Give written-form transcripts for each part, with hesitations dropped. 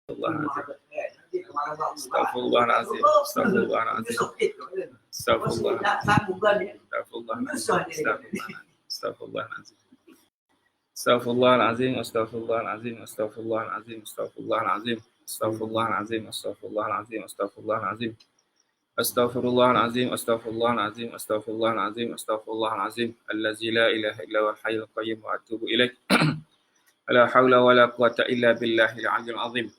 Astaghfirullahaladzim. Astaghfirullahaladzim. Astaghfirullahaladzim. Astaghfirullahaladzim. Astaghfirullahaladzim. Astaghfirullahaladzim. Astaghfirullahaladzim. Astaghfirullahaladzim. Astaghfirullahaladzim. Astaghfirullahaladzim. Astaghfirullahaladzim. Astaghfirullahaladzim. Astaghfirullahaladzim. Astaghfirullahaladzim. Astaghfirullahaladzim. Allazi la ilaha illa huwal hayyul qayyum wa atubu ilaik. La haula wala quwwata illa billahil aliyyil azim.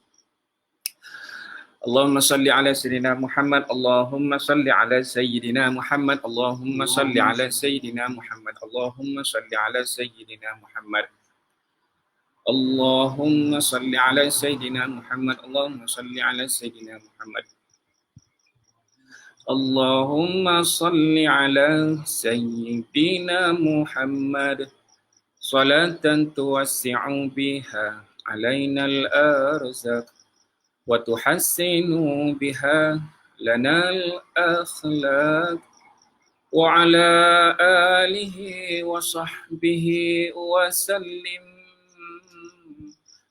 Allahumma salli ala sayyidina Muhammad. Allahumma salli ala sayyidina Muhammad. Allahumma salli ala sayyidina Muhammad. Allahumma salli ala sayyidina Muhammad. Allahumma salli ala sayyidina Muhammad. Allahumma salli ala sayyidina Muhammad. Allahumma salli ala sayyidina Muhammad. Salatan tuwassi'u biha alaina al-arzaq wa tuhassinu biha lana al-akhlaq wa ala alihi wa sahbihi wa sallim.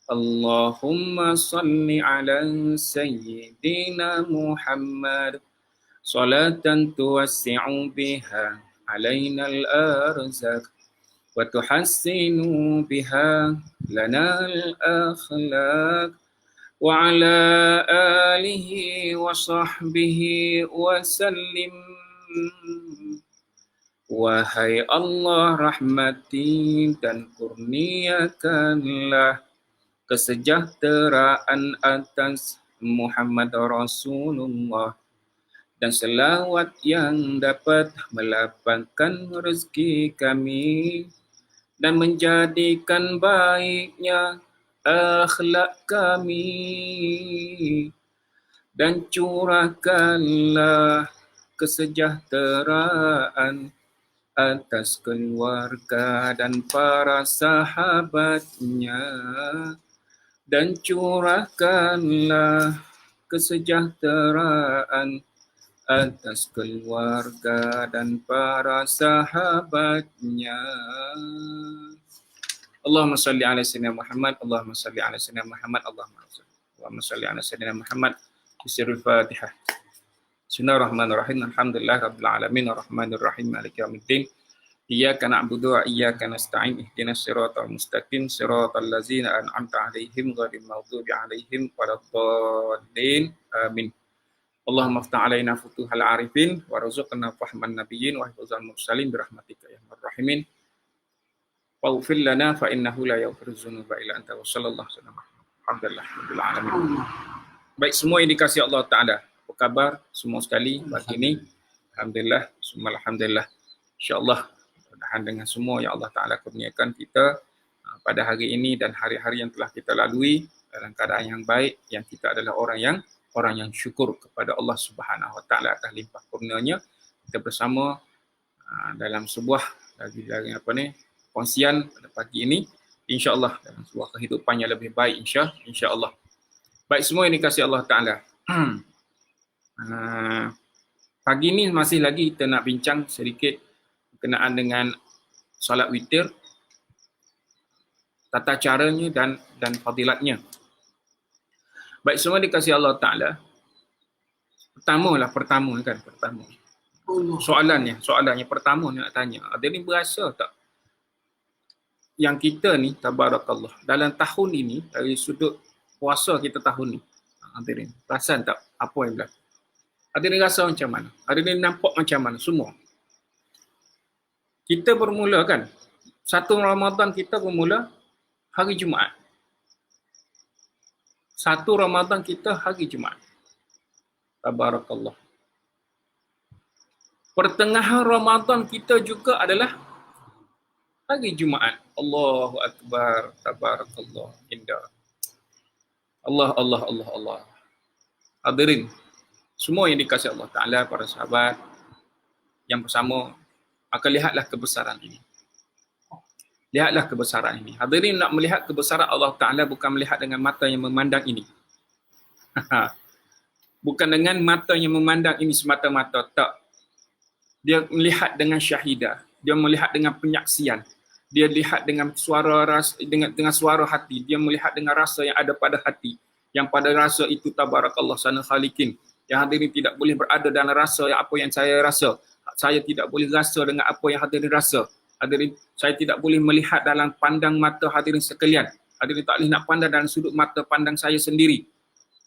Allahumma salli ala sayyidina Muhammad. Salatan tuwassi'u biha alaina al-arzaq wa tuhassinu biha lana al-akhlaq wa ala alihi wa sahbihi wa sallim. Wahai Allah, rahmati dan kurniakanlah kesejahteraan atas Muhammad Rasulullah dan selawat yang dapat melapangkan rezeki kami dan menjadikan baiknya akhlak kami, dan curahkanlah kesejahteraan atas keluarga dan para sahabatnya, dan curahkanlah kesejahteraan atas keluarga dan para sahabatnya. Allahumma salli ala sayyidina Muhammad. Allahumma salli ala sayyidina Muhammad. Allahumma salli ala sayyidina Muhammad. Bismillahir Fatihah. Bismillahirrahmanirrahim. Alhamdulillah rabbil alamin arrahmanir rahim maliki yaumiddin. Iyyaka na'budu wa iyyaka nasta'in. Ihdinas siratal mustaqim siratal ladzina an'amta 'alaihim ghairil maghdubi 'alaihim waladdallin. Amin. Allahumma aftah alaina futuhal arifin warzuqna fahman nabiyyin wa hifdzal mursalin birahmatika ya arhamar rahimin. Waghfir lana fa innahu la yaghfiru dzunuba illa anta wa sallallahu alaihi wasallam. Alhamdulillah rabbil alamin. Baik, semua yang dikasihi Allah Taala, apa kabar semua sekali pagi ini? Alhamdulillah, semua alhamdulillah. Insyaallah mudah-mudahan dengan semua yang Allah Taala kurniakan kita pada hari ini dan hari-hari yang telah kita lalui dalam keadaan yang baik, yang kita adalah orang yang syukur kepada Allah Subhanahu Wa Taala atas limpah kurnianya. Kita bersama dalam sebuah kongsian pada pagi ini, insya-Allah dalam sebuah kehidupan yang lebih baik, insya-Allah. Baik, semua yang dikasihi Allah Taala. Pagi ini masih lagi kita nak bincang sedikit berkenaan dengan solat witir, tata caranya dan fadilatnya. Baik, semua dikasihi Allah Ta'ala. Pertama. Soalannya pertama nak tanya. Ada ni berasa tak? Yang kita ni, tabarakallah, dalam tahun ini, dari sudut puasa kita tahun ni, hadirin, perasan tak apa yang berlaku? Ada ni rasa macam mana? Ada ni nampak macam mana? Semua. Kita bermula kan, satu Ramadan kita bermula hari Jumaat. Satu Ramadan kita hari Jumaat. Tabarakallah. Pertengahan Ramadan kita juga adalah hari Jumaat. Allahu Akbar. Tabarakallah. Indah. Allah. Hadirin, semua yang dikasihi Allah Ta'ala, para sahabat yang bersama, maka lihatlah kebesaran ini. Lihatlah kebesaran ini. Hadirin, nak melihat kebesaran Allah Ta'ala bukan melihat dengan mata yang memandang ini. Bukan dengan mata yang memandang ini semata-mata, tak. Dia melihat dengan syahidah. Dia melihat dengan penyaksian. Dia lihat dengan suara dengan suara hati. Dia melihat dengan rasa yang ada pada hati. yang pada rasa itu tabarakallah sana khalikin. Yang hadirin tidak boleh berada dalam rasa yang apa yang saya rasa. Saya tidak boleh rasa dengan apa yang hadirin rasa. Hadirin, saya tidak boleh melihat dalam pandang mata hadirin sekalian. Hadirin tak boleh nak pandang dalam sudut mata pandang saya sendiri.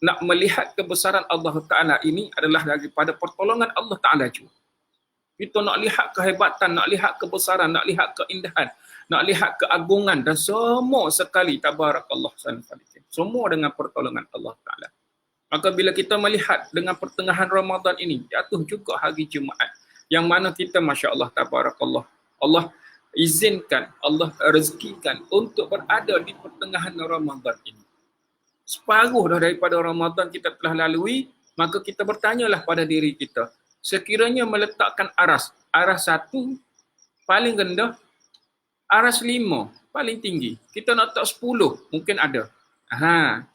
Nak melihat kebesaran Allah Ta'ala ini adalah daripada pertolongan Allah Ta'ala juga. Kita nak lihat kehebatan, nak lihat kebesaran, nak lihat keindahan, nak lihat keagungan dan semua sekali tabarakallah sanfalikin. Semua dengan pertolongan Allah Ta'ala. Maka bila kita melihat dengan pertengahan Ramadan ini, jatuh juga hari Jumaat. Yang mana kita Masya Allah tabarakallah. Allah izinkan, Allah rezekikan untuk berada di pertengahan Ramadan ini. Separuh dah daripada Ramadan kita telah lalui, maka kita bertanyalah pada diri kita. Sekiranya meletakkan aras 1 paling rendah, aras 5 paling tinggi. Kita nak letak 10, mungkin ada.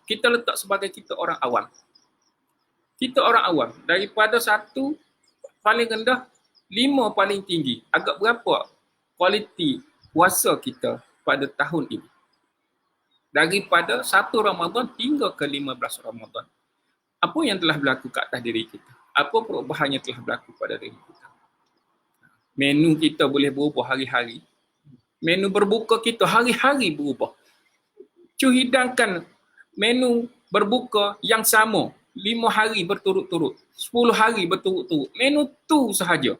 Kita letak sebagai kita orang awam. Kita orang awam. Daripada 1 paling rendah, 5 paling tinggi. Agak berapa kualiti puasa kita pada tahun ini? Daripada 1 Ramadan hingga ke 15 Ramadan. Apa yang telah berlaku ke atas diri kita? Apa perubahan yang telah berlaku pada diri kita? Menu kita boleh berubah hari-hari. Menu berbuka kita hari-hari berubah. Hidangkan menu berbuka yang sama 5 hari berturut-turut, 10 hari berturut-turut. Menu tu sahaja.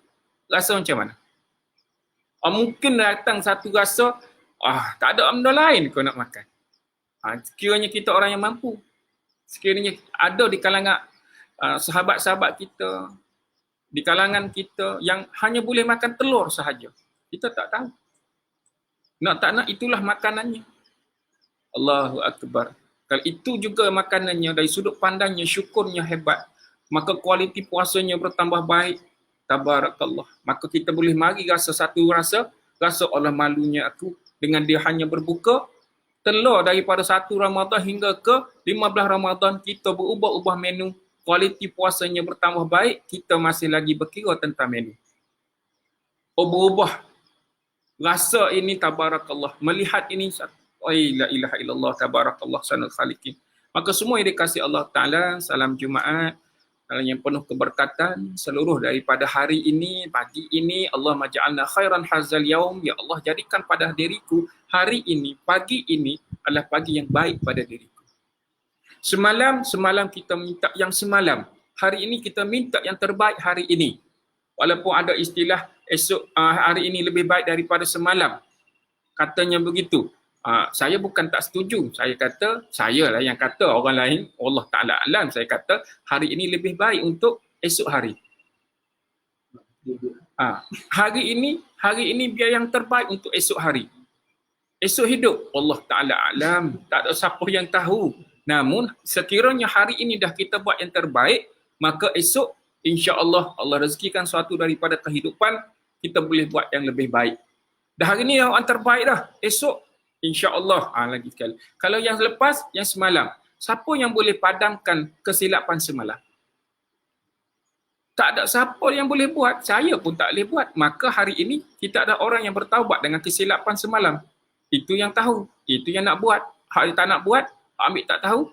Rasa macam mana? Mungkin datang satu rasa, tak ada benda lain kau nak makan. Sekiranya kita orang yang mampu. Sekiranya ada di kalangan sahabat-sahabat kita, di kalangan kita yang hanya boleh makan telur sahaja. Kita tak tahu. Nak tak nak itulah makanannya. Allahu Akbar. Kalau itu juga makanannya dari sudut pandangnya, syukurnya hebat, maka kualiti puasanya bertambah baik. Tabarakallah. Maka kita boleh mari rasa satu rasa Allah malunya aku dengan dia hanya berbuka telur daripada 1 Ramadan hingga ke 15 Ramadan kita berubah-ubah menu. Kualiti puasanya bertambah baik, kita masih lagi berkira tentang menu. Berubah. Rasa ini tabarakallah. Melihat ini, la ilaha illallah tabarakallah sanal khaliqin. Maka semua yang dikasihi Allah Ta'ala, salam Jumaat, yang penuh keberkatan, seluruh daripada hari ini, pagi ini, Allah maja'alna khairan hazal yaum, ya Allah jadikan pada diriku hari ini, pagi ini adalah pagi yang baik pada diriku. Semalam kita minta yang semalam. Hari ini kita minta yang terbaik hari ini. Walaupun ada istilah esok hari ini lebih baik daripada semalam. Katanya begitu. Saya bukan tak setuju. Saya lah yang kata, orang lain, Allah Ta'ala alam, saya kata hari ini lebih baik untuk esok hari. Hari ini biar yang terbaik untuk esok hari. Esok hidup, Allah Ta'ala alam. Tak ada siapa yang tahu. Namun sekiranya hari ini dah kita buat yang terbaik, maka esok insya-Allah Allah rezekikan suatu daripada kehidupan, kita boleh buat yang lebih baik. Dah hari ni yang terbaik dah, esok insya-Allah lagi sekali. Kalau yang lepas, yang semalam, siapa yang boleh padamkan kesilapan semalam? Tak ada siapa yang boleh buat, saya pun tak boleh buat. Maka hari ini kita ada orang yang bertaubat dengan kesilapan semalam. Itu yang tahu, itu yang nak buat. Hak yang tak nak buat, ambil tak tahu.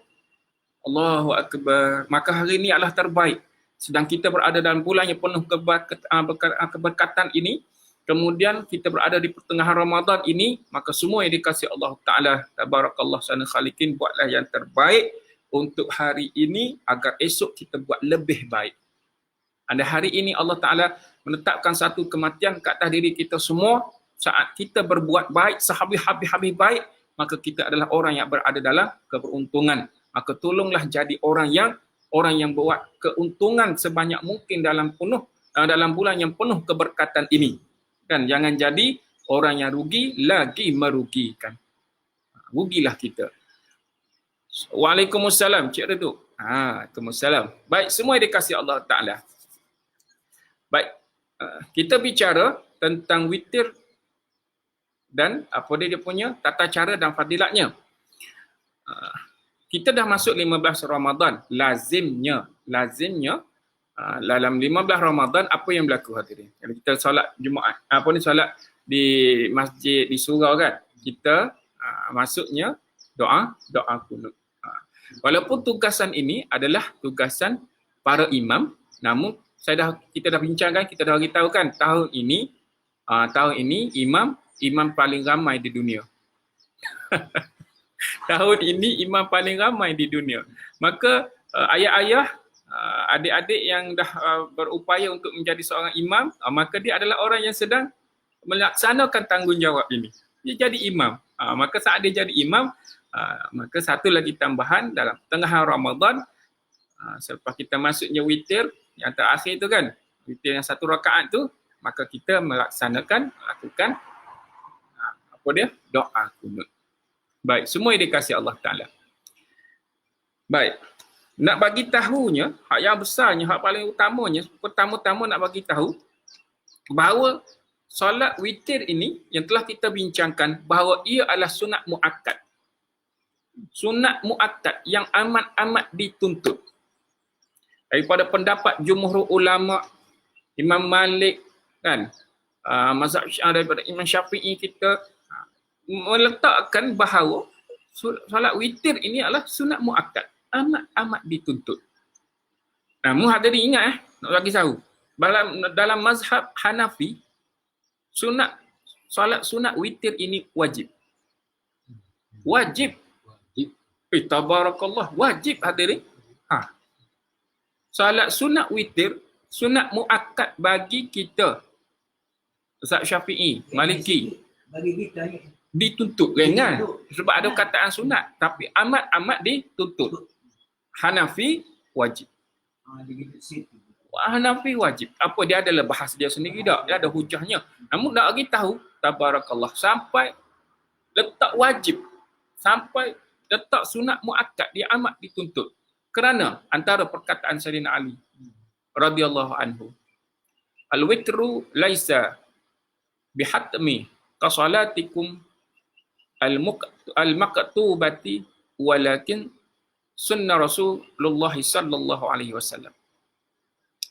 Allahu Akbar. Maka hari ini adalah terbaik. Sedang kita berada dalam bulan yang penuh keberkatan ini, kemudian kita berada di pertengahan Ramadan ini, maka semua yang dikasihi Allah Ta'ala, tabarakallah sana khaliqin, buatlah yang terbaik untuk hari ini agar esok kita buat lebih baik. Anda hari ini Allah Ta'ala menetapkan satu kematian ke atas diri kita semua. Saat kita berbuat baik, sehabis-habis baik, maka kita adalah orang yang berada dalam keberuntungan. Maka tolonglah jadi orang yang buat keuntungan sebanyak mungkin dalam bulan yang penuh keberkatan ini. Dan jangan jadi orang yang rugi lagi merugikan. Rugilah kita. Waalaikumsalam, Cik Reduk. Waalaikumsalam. Baik, semua yang dikasihi Allah Ta'ala. Baik, kita bicara tentang witir dan apa dia punya tata cara dan fadilatnya. Kita dah masuk 15 Ramadan. Lazimnya dalam 15 Ramadan apa yang berlaku hadirin? Kalau kita solat Jumaat, solat di masjid di surau kan, kita masuknya doa kunut. Walaupun tugasan ini adalah tugasan para imam, namun kita dah bincangkan, kita dah beritahu kan tahun ini imam paling ramai di dunia. Tahun ini imam paling ramai di dunia. Maka ayah-ayah, adik-adik yang dah berupaya untuk menjadi seorang imam, maka dia adalah orang yang sedang melaksanakan tanggungjawab ini. Dia jadi imam. Maka saat dia jadi imam, maka satu lagi tambahan dalam tengah Ramadan, selepas kita masuknya witir yang terakhir tu kan, witir yang 1 rakaat tu, maka kita lakukan doa kunut. Baik, semua dikasih Allah Ta'ala. Baik, nak bagi tahunya, hak yang besarnya, hak paling utamanya, pertama-tama nak bagi tahu bahawa solat witir ini yang telah kita bincangkan bahawa ia adalah sunat muakkad. Sunat muakkad yang amat-amat dituntut. Daripada pendapat jumhur ulama, Imam Malik kan, mazhab daripada Imam Syafi'i, kita meletakkan bahawa solat witir ini adalah sunat muakkad, amat-amat dituntut. Namun hadirin ingat nak bagi tahu, dalam mazhab Hanafi, solat sunat witir ini wajib. Wajib. Tabarakallah, wajib hadirin. Solat sunat witir, sunat muakkad bagi kita. Mazhab Syafi'i, Maliki. Bagi kita ni Dituntut ringan. Sebab ada kataan sunat. Tapi amat-amat dituntut. Hanafi wajib. Hanafi wajib. Apa dia adalah bahas dia sendiri tak? Dia ada hujahnya. Namun nak bagi tahu, tabarakallah, sampai letak wajib, sampai letak sunat muakkad, dia amat dituntut. Kerana antara perkataan Sayyidina Ali radhiyallahu anhu, al-witru laisa bihatmi kasalatikum al-maktubati walakin sunnah Rasulullah sallallahu alaihi wasallam.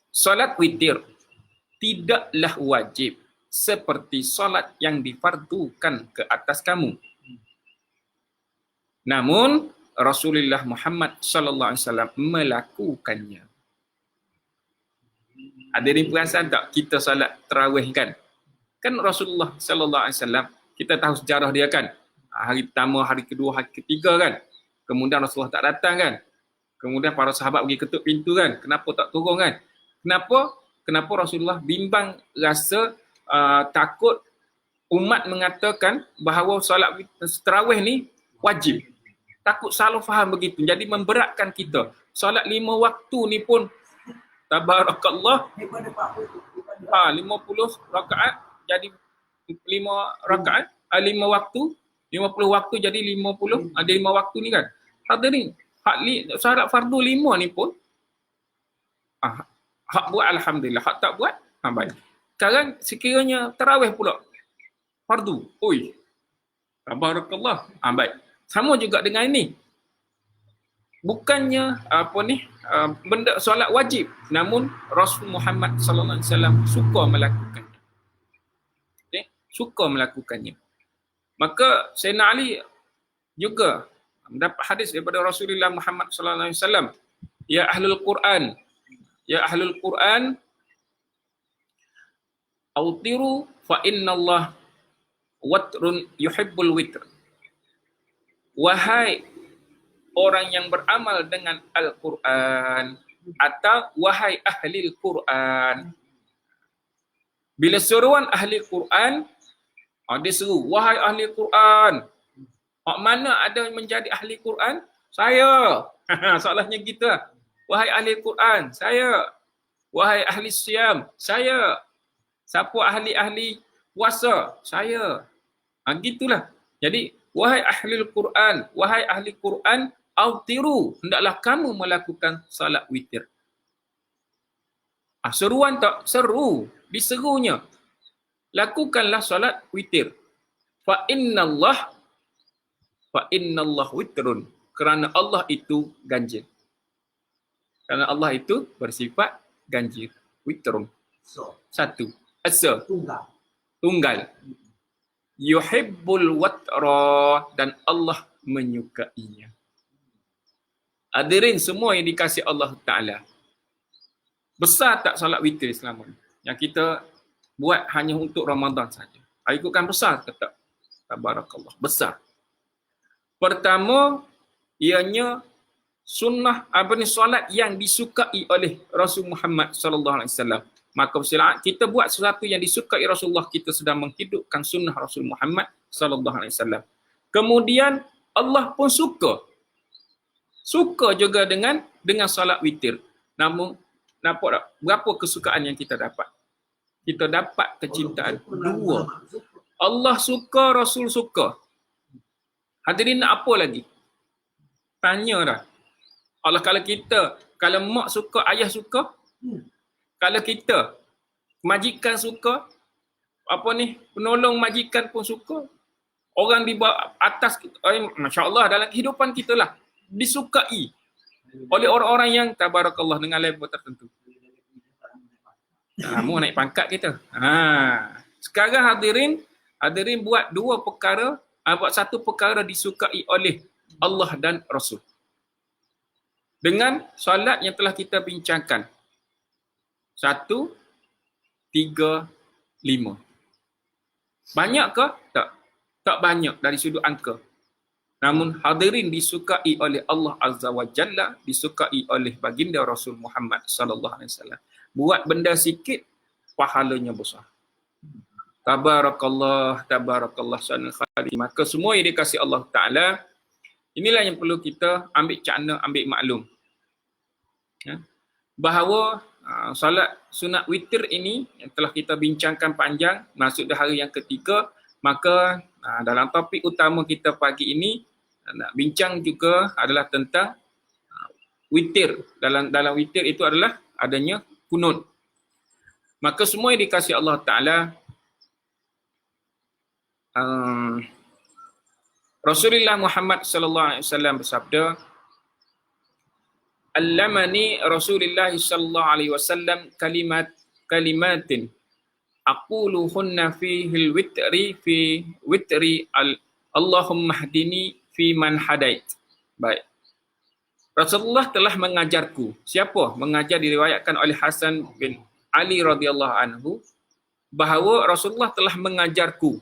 Salat witir tidaklah wajib seperti salat yang difardukan ke atas kamu. Namun Rasulullah Muhammad sallallahu alaihi wasallam melakukannya. Ada ni perasan tak kita salat tarawih kan? Kan Rasulullah sallallahu alaihi wasallam, kita tahu sejarah dia kan. Hari pertama, hari kedua, hari ketiga kan. Kemudian Rasulullah tak datang kan. Kemudian para sahabat pergi ketuk pintu kan. Kenapa tak turun kan? Kenapa Rasulullah bimbang rasa takut umat mengatakan bahawa solat tarawih ni wajib. Takut salah faham begitu. Jadi memberatkan kita. Solat 5 waktu ni pun tabarakallah 50 rakaat jadi 5 rakaat, 5 waktu, 50 waktu jadi 50, ada 5 waktu ni kan. Hadirin, solat fardu 5 ni pun hak buat alhamdulillah, hak tak buat baik. Sekarang sekiranya tarawih pula fardu, oi, tabarakallah, baik. Sama juga dengan ini. Bukannya benda solat wajib, namun Rasul Muhammad sallallahu alaihi wasallam suka melakukannya. Okay? Suka melakukannya. Maka Sayyidina Ali juga mendapat hadis daripada Rasulullah Muhammad sallallahu alaihi wasallam, ya ahlul Quran, ya ahlul Quran, autiru fa innallah watrun yuhibbul witr. Wahai orang yang beramal dengan Al-Quran, atau wahai ahli Al-Quran. Bila seruan ahli Al-Quran, dia seru, wahai ahli Al-Quran. Mana ada menjadi ahli Al-Quran? Saya. Soalnya kita. Wahai ahli Al-Quran, saya. Wahai ahli Siyam, saya. Siapa ahli-ahli puasa? Saya. Gitulah. Jadi, wahai ahli Al-Quran, wahai ahli Quran, autiru, hendaklah kamu melakukan salat witir. Seruan tak? Seru. Diserunya. Lakukanlah salat witir. Fa innallah witrun. Kerana Allah itu ganjil. Kerana Allah itu bersifat ganjil. Witrun. Satu. Asa. Tunggal. Yuhibbul watra, dan Allah menyukainya. Hadirin semua yang dikasihi Allah Ta'ala. Besar tak solat witir selama ni? Yang kita buat hanya untuk Ramadan saja. Ikutkan besar ke tak? Tabarakallah. Besar. Pertama, ianya sunnah solat yang disukai oleh Rasul Muhammad sallallahu alaihi wasallam. Maka kita buat sesuatu yang disukai Rasulullah, kita sedang menghidupkan sunnah Rasul Muhammad sallallahu alaihi wasallam. Kemudian Allah pun suka juga dengan solat witir. Namun nampak tak berapa kesukaan yang kita dapat? Kita dapat kecintaan dua. Allah suka, Rasul suka. Hadirin nak apa lagi? Tanya dah. Allah, kalau mak suka, ayah suka. Kalau kita, majikan suka, penolong majikan pun suka. Orang di bawah atas, Masya Allah, dalam kehidupan kita lah, disukai oleh orang-orang yang tabarakallah dengan level tertentu. Mu naik pangkat kita. Sekarang hadirin buat dua perkara, buat satu perkara disukai oleh Allah dan Rasul. Dengan solat yang telah kita bincangkan. 1, 3, 5. Banyak ke? Tak. Tak banyak dari sudut angka. Namun hadirin disukai oleh Allah Azza wa Jalla, disukai oleh baginda Rasul Muhammad sallallahu alaihi wasallam. Buat benda sikit, pahalanya besar. Tabarakallah, tabarakallah sanal khali. Maka semua yang dikasihi Allah Ta'ala, inilah yang perlu kita ambil cakna, ambil maklum. Bahawa solat sunat witir ini yang telah kita bincangkan panjang, masuk dah hari yang ketiga, maka dalam topik utama kita pagi ini nak bincang juga adalah tentang witir. Dalam witir itu adalah adanya kunut. Maka semua yang dikasihi Allah Ta'ala, Rasulullah Muhammad sallallahu alaihi wasallam bersabda, "Allamani Rasulullah sallallahu alaihi wasallam kalimatin aquluhunna fihil witri Allahumma hdini fi man hadait." Baik. Rasulullah telah mengajarku. Siapa? Mengajar diriwayatkan oleh Hasan bin Ali radhiyallahu anhu bahawa Rasulullah telah mengajarku.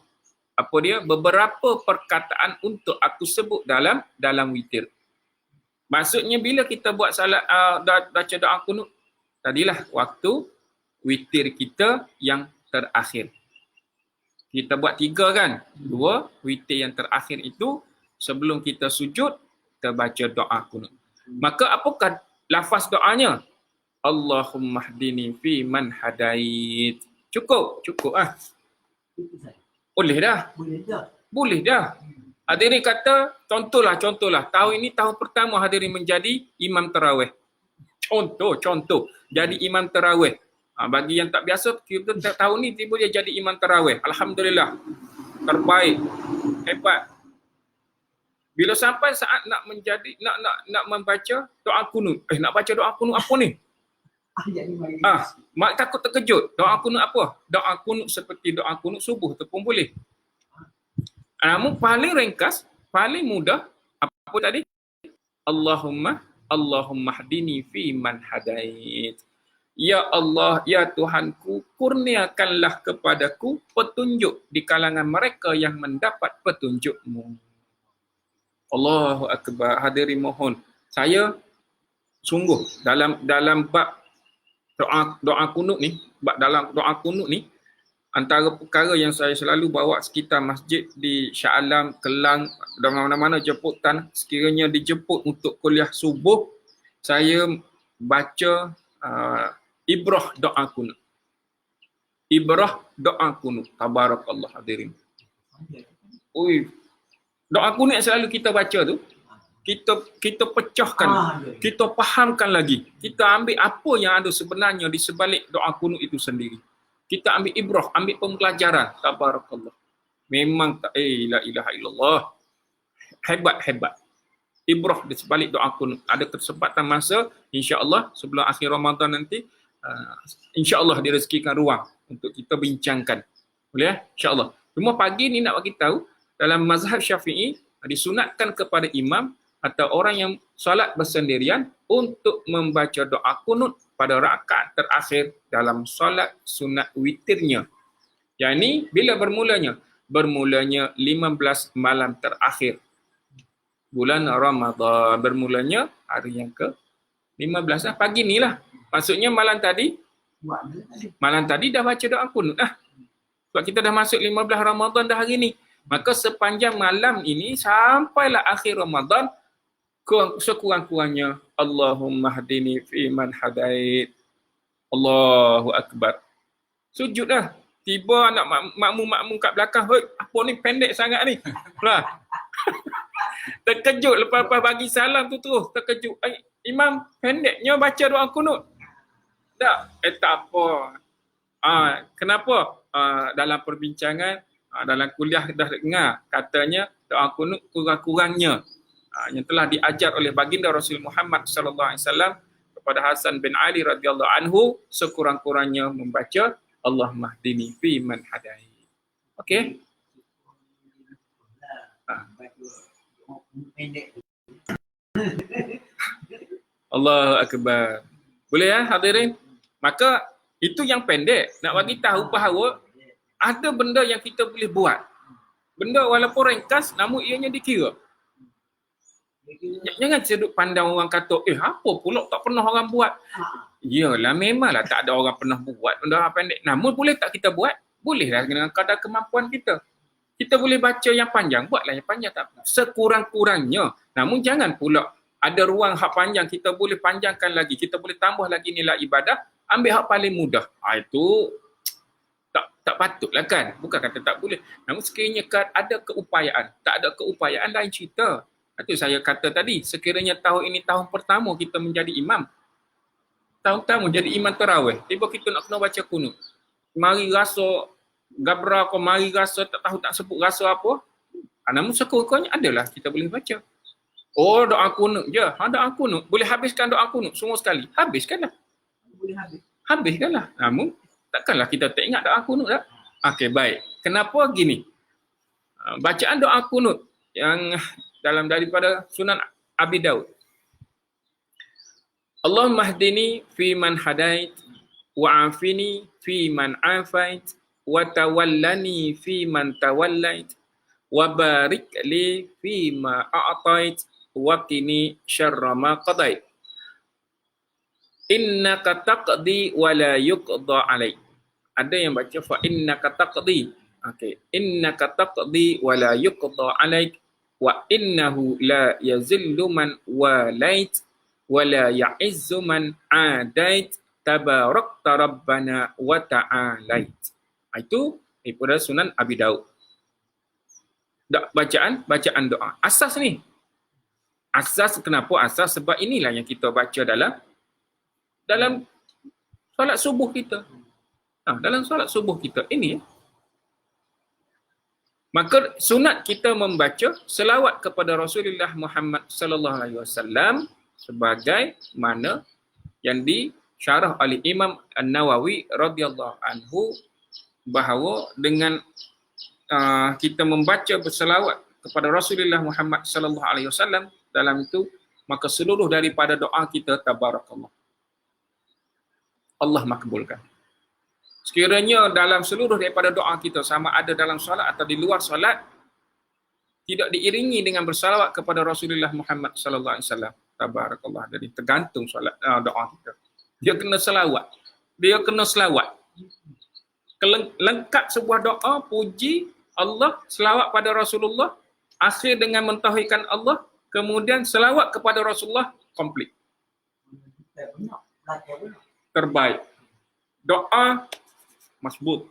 Apa dia? Beberapa perkataan untuk aku sebut dalam witir. Maksudnya bila kita buat salat baca doa kunut, tadilah waktu witir kita yang terakhir. Kita buat 3 kan? 2, witir yang terakhir itu sebelum kita sujud, kita baca doa kunut. Maka apakah lafaz doanya? Allahumma hdini fi man hadait. Cukup Boleh dah. Boleh dah. Hadirin kata, contohlah. Tahun ini tahun pertama hadirin menjadi imam tarawih. Contoh. Jadi imam tarawih. Bagi yang tak biasa, kita tahun ni tiba dia jadi imam tarawih. Alhamdulillah. Terbaik. Hebat. Bila sampai saat nak membaca doa kunut. Nak baca doa kunut apa ni? Mak takut terkejut. Doa kunut apa? Doa kunut seperti doa kunut subuh tu pun boleh. Namun paling ringkas, paling mudah apa tadi? Allahumma hdini fi man hadait. Ya Allah, ya Tuhanku, kurniakanlah kepadaku petunjuk di kalangan mereka yang mendapat petunjuk-Mu. Allahu Akbar. Hadirin mohon, saya sungguh dalam bab doa kunut ni, antara perkara yang saya selalu bawa sekitar masjid di Shah Alam, Kelang, dan mana-mana jemputan, sekiranya dijemput untuk kuliah subuh, saya baca ibrah doa kunut. Tabarakallah hadirin. Doa kunut yang selalu kita baca tu, kita pecahkan, kita fahamkan lagi. Kita ambil apa yang ada sebenarnya di sebalik doa kunut itu sendiri. Kita ambil ibrah, ambil pembelajaran. Tabarakallah. Memang la ilaha illallah. Hebat. Ibrah di sebalik doa kunut. Ada kesempatan masa, insya-Allah sebelum akhir Ramadan nanti, insya-Allah direzekikan ruang untuk kita bincangkan. Boleh? Insya-Allah. Cuma pagi ni nak bagi tahu, dalam mazhab Syafi'i disunatkan kepada imam atau orang yang solat bersendirian untuk membaca doa kunut pada rakaat terakhir dalam solat sunat witirnya. Yang ini bila bermulanya? Bermulanya 15 malam terakhir bulan Ramadan. Bermulanya hari yang ke-15 lah, pagi ni lah. Maksudnya malam tadi dah baca doa kunut lah. Sebab kita dah masuk 15 Ramadan dah hari ni. Maka sepanjang malam ini sampailah akhir Ramadan, sekurang-kurangnya Allahumma hadini fi man hadait. Allahu Akbar. Sujud dah. Tiba anak makmum kat belakang, "Hoi, apa ni pendek sangat ni?" Lah. Terkejut lepas bagi salam tu terus terkejut. Imam pendeknya baca doa kunut. Tak, tak apa. Kenapa? Dalam perbincangan, dalam kuliah dah dengar, katanya doa kunut kurang-kurangnya yang telah diajar oleh baginda Rasul Muhammad sallallahu alaihi wasallam kepada Hasan bin Ali radhiyallahu anhu, sekurang-kurangnya membaca Allahumma hdini fi man hadai. Okey? Allahu Akbar. Boleh ya hadirin? Maka itu yang pendek. Nak bagi tahu bahawa ada benda yang kita boleh buat. Benda walaupun ringkas namun ianya dikira. Jangan seduk pandang orang kata, apa pula tak pernah orang buat. Yalah, memanglah tak ada orang pernah buat benda pendek. Namun boleh tak kita buat? Bolehlah dengan kadar kemampuan kita. Kita boleh baca yang panjang, buatlah yang panjang tak apa. Sekurang-kurangnya. Namun jangan pula ada ruang hak panjang, kita boleh panjangkan lagi, kita boleh tambah lagi nilai ibadah, ambil hak paling mudah. Itu tak patutlah kan. Bukan kata tak boleh. Namun sekiranya ada keupayaan, tak ada keupayaan lain cerita. Itu saya kata tadi, sekiranya tahun ini tahun pertama kita menjadi imam. Tahun pertama jadi imam tarawih, tiba kita nak kena baca kunut. Mari rasa gabra ko, mari rasa tak tahu tak sebut rasa apa. Namun sekurang-kurangnya adalah kita boleh baca. Oh, doa kunut je. Doa kunut. Boleh habiskan doa kunut semua sekali. Habiskanlah. Boleh habis. Habiskanlah. Namun takkanlah kita tak ingat doa kunut tak? Okey, baik. Kenapa gini? Bacaan doa kunut yang dalam daripada Sunan Abi Daud. Allahumma hdini fi man hadait, wa afini fi man afait, wa tawallani fi man tawallait, wa barik li fi ma a'tait, wa qini syarra ma qadait. Innaka taqdi wa la yuqda alaik. Ada yang baca fa innaka taqdi. Okey, innaka taqdi wa la yuqda alaik, wa innahu la yazillu man walait wa la ya'izzu man adait, tabarakta rabbana wa ta'alait. Itu daripada Sunan Abi Daud. Bacaan doa. Asas ni. Asas, kenapa asas? Sebab inilah yang kita baca dalam solat subuh kita. Dalam solat subuh kita ini. Maka sunat kita membaca selawat kepada Rasulullah Muhammad sallallahu alaihi wasallam sebagai mana yang disyarah oleh Imam An-Nawawi radhiyallahu anhu, bahawa dengan kita membaca berselawat kepada Rasulullah Muhammad sallallahu alaihi wasallam dalam itu, maka seluruh daripada doa kita tabarakallah Allah makbulkan. Sekiranya dalam seluruh daripada doa kita, sama ada dalam solat atau di luar solat, tidak diiringi dengan bersalawat kepada Rasulullah Muhammad sallallahu alaihi wasallam, tabarakallah, jadi tergantung solat doa kita. Dia kena selawat. Lengkap sebuah doa, puji Allah, selawat pada Rasulullah, akhir dengan mentauhidkan Allah, kemudian selawat kepada Rasulullah, komplit. Terbaik. Doa masbut.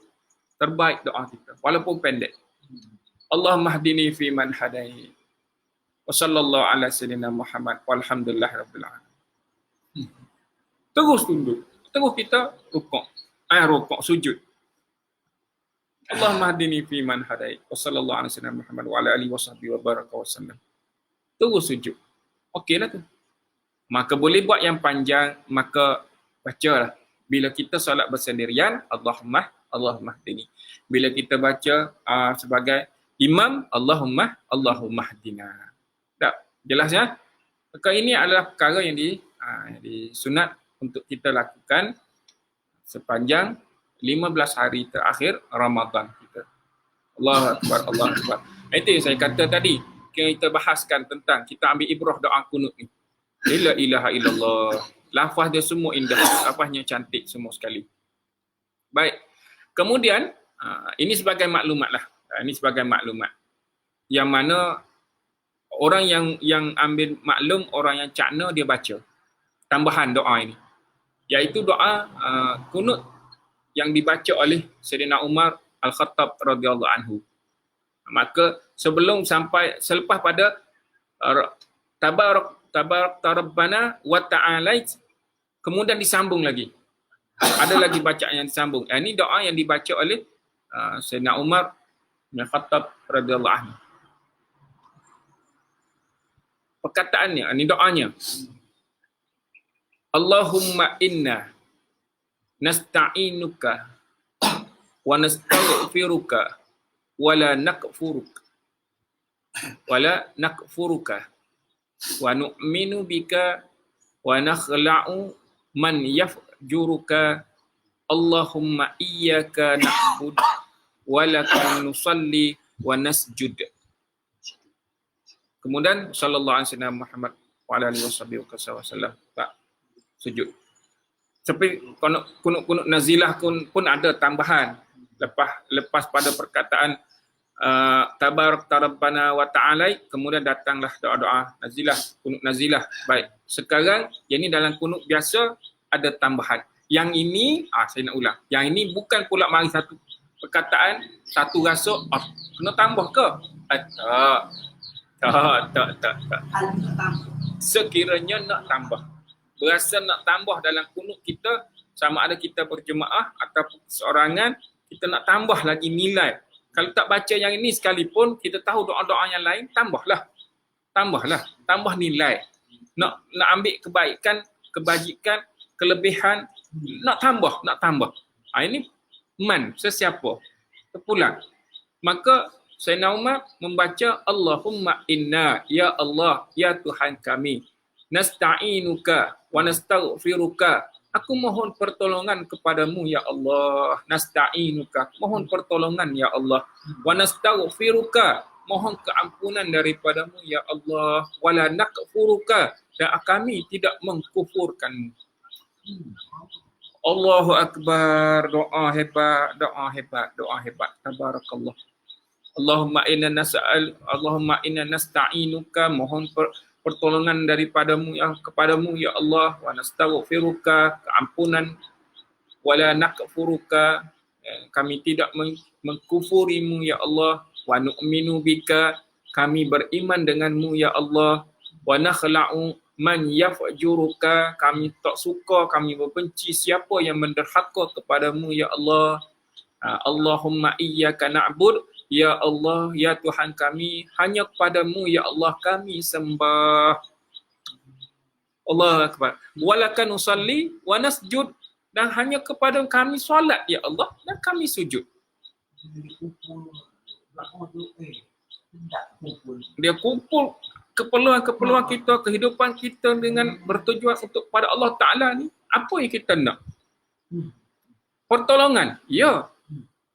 Terbaik doa kita, walaupun pendek. Allahumma hdini fi man hadait. Wa sallallahu ala sayyidina Muhammad walhamdulillah rabbil alamin. Terus tunduk. Terus kita rukuk, sujud. Allahumma hdini fi man hadait. Wa sallallahu ala sayyidina Muhammad wa ala alihi wasahbihi wa baraka wasallam. Terus sujud. Okeylah tu. Maka boleh buat yang panjang, maka bacalah. Bila kita solat bersendirian, Allahumma hdini. Bila kita baca sebagai imam, Allahumma hdina. Tak, Jelas ya? Maka ini adalah perkara yang disunat untuk kita lakukan sepanjang 15 hari terakhir Ramadan kita. Allahu Akbar, Allahu Akbar. Itu yang saya kata tadi, kita bahaskan tentang, kita ambil ibrah doa kunut ni. La ilaha illallah. Lafaz dia semua indah, lafaznya cantik semua sekali. Baik. Kemudian, ini sebagai maklumat lah. Ini sebagai maklumat. Yang mana orang yang ambil maklum, orang yang cakna dia baca tambahan doa ini. Iaitu doa kunut yang dibaca oleh Sayyidina Umar Al-Khattab radhiyallahu anhu. Maka selepas pada tabarak rabbana wa ta'alait, kemudian disambung lagi. Ada lagi bacaan yang disambung. Ini doa yang dibaca oleh Sayyidina Umar Al-Khattab radhiyallahu anhu. Perkataannya, ini doanya. Allahumma inna nasta'inuka wa nastaghfiruka wa la nakfuruka wa nu'minu bika wa nakhla'u man yafjuruka. Allahumma iyyaka na'budu wa laka nusalli wa nasjud. Kemudian sallallahu alaihi wasallam Muhammad wa alihi wasallam tak sujud. Seperti kunut nazilah pun ada tambahan lepas pada perkataan tabarak rabbana wa ta'ala, kemudian datanglah doa-doa nazilah, kunut nazilah. Baik. Sekarang yang ini dalam kunut biasa ada tambahan. Yang ini saya nak ulang. Yang ini bukan pula mari satu perkataan, satu rasuk kena tambah ke? Tak. Sekiranya nak tambah, berasa nak tambah dalam kunut kita, sama ada kita berjemaah atau seorangan, kita nak tambah lagi nilai. Kalau tak baca yang ini sekalipun, kita tahu doa-doa yang lain, tambah nilai. Nak ambil kebaikan, kebajikan, kelebihan, nak tambah. Ini sesiapa terpulang. Maka Sayyidina Umar membaca Allahumma inna, ya Allah, ya Tuhan kami, nasta'inuka wa nastaghfiruka. Aku mohon pertolongan kepadamu ya Allah. Nasta'inuka, mohon pertolongan ya Allah. Wa nastaghfiruka, mohon keampunan daripadamu ya Allah. Wala nakfuruka, dan kami tidak mengkufurkanmu. Allahu Akbar. Doa hebat. Tabarakallah. Allahumma inna nasta'inuka, mohon pertolongan daripadamu kepadamu ya Allah. Wa nastaghfiruka, keampunan. Wala nakfuruka, kami tidak mengkufurimu ya Allah. Wa nu'minu bika, kami beriman denganmu ya Allah. Wa nakhla'u man yafjuruka, kami tak suka, kami membenci siapa yang menderhaka kepadamu ya Allah. Allahumma iyyaka na'bud, ya Allah, ya Tuhan kami, hanya kepadamu ya Allah kami sembah. Allahu Akbar. Walaka nusalli wa nasjud, dan hanya kepada kami solat ya Allah, dan kami sujud. Dia kumpul keperluan kita, kehidupan kita dengan bertujuan untuk kepada Allah Ta'ala ni. Apa yang kita nak? Pertolongan. Ya.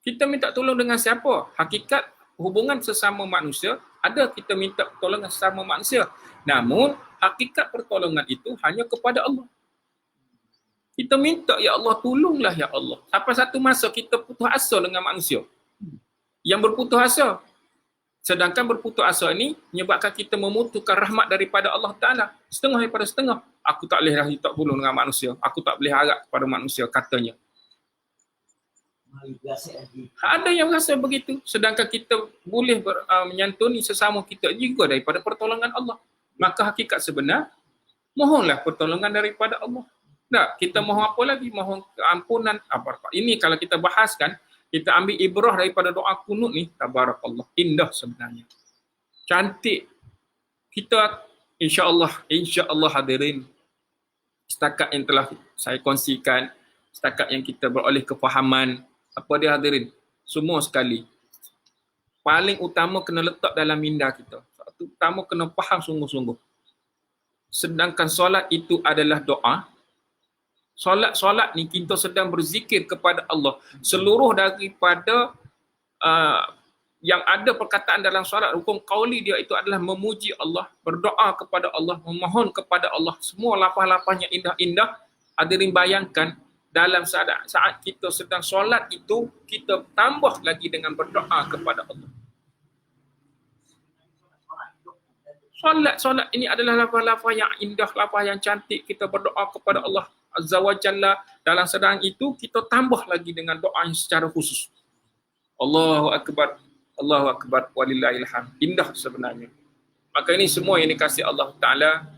Kita minta tolong dengan siapa? Hakikat hubungan sesama manusia, ada kita minta pertolongan sesama manusia. Namun, hakikat pertolongan itu hanya kepada Allah. Kita minta, ya Allah, tolonglah ya Allah. Sampai satu masa kita putus asa dengan manusia. Yang berputus asa. Sedangkan berputus asa ini menyebabkan kita memutuskan rahmat daripada Allah Ta'ala. Setengah daripada setengah. Aku tak boleh minta tolong dengan manusia. Aku tak boleh harap kepada manusia, katanya. Ada yang rasa begitu. Sedangkan kita boleh menyantuni sesama kita juga daripada pertolongan Allah. Maka hakikat sebenar, mohonlah pertolongan daripada Allah. Tak, kita mohon apa lagi? Mohon keampunan. Ini kalau kita bahaskan, kita ambil ibrah daripada doa kunut ni, tabarakallah, indah sebenarnya. Cantik. Kita insya-Allah hadirin, setakat yang telah saya kongsikan, setakat yang kita beroleh kefahaman, apa dia hadirin? Semua sekali. Paling utama kena letak dalam minda kita. pertama kena faham sungguh-sungguh. Sedangkan solat itu adalah doa. Solat ni kita sedang berzikir kepada Allah. Seluruh daripada yang ada perkataan dalam solat, hukum qauli dia itu adalah memuji Allah, berdoa kepada Allah, memohon kepada Allah. Semua lafaz-lafaznya indah-indah. Hadirin bayangkan, dalam saat kita sedang solat itu, kita tambah lagi dengan berdoa kepada Allah. Solat ini adalah lafaz-lafaz yang indah, lafaz yang cantik. Kita berdoa kepada Allah Azza wa Jalla. Dalam sedang itu, kita tambah lagi dengan doa yang secara khusus. Allahu Akbar, Allahu Akbar, walillahil hamd. Indah sebenarnya. Maka ini semua yang dikasihi Allah Ta'ala,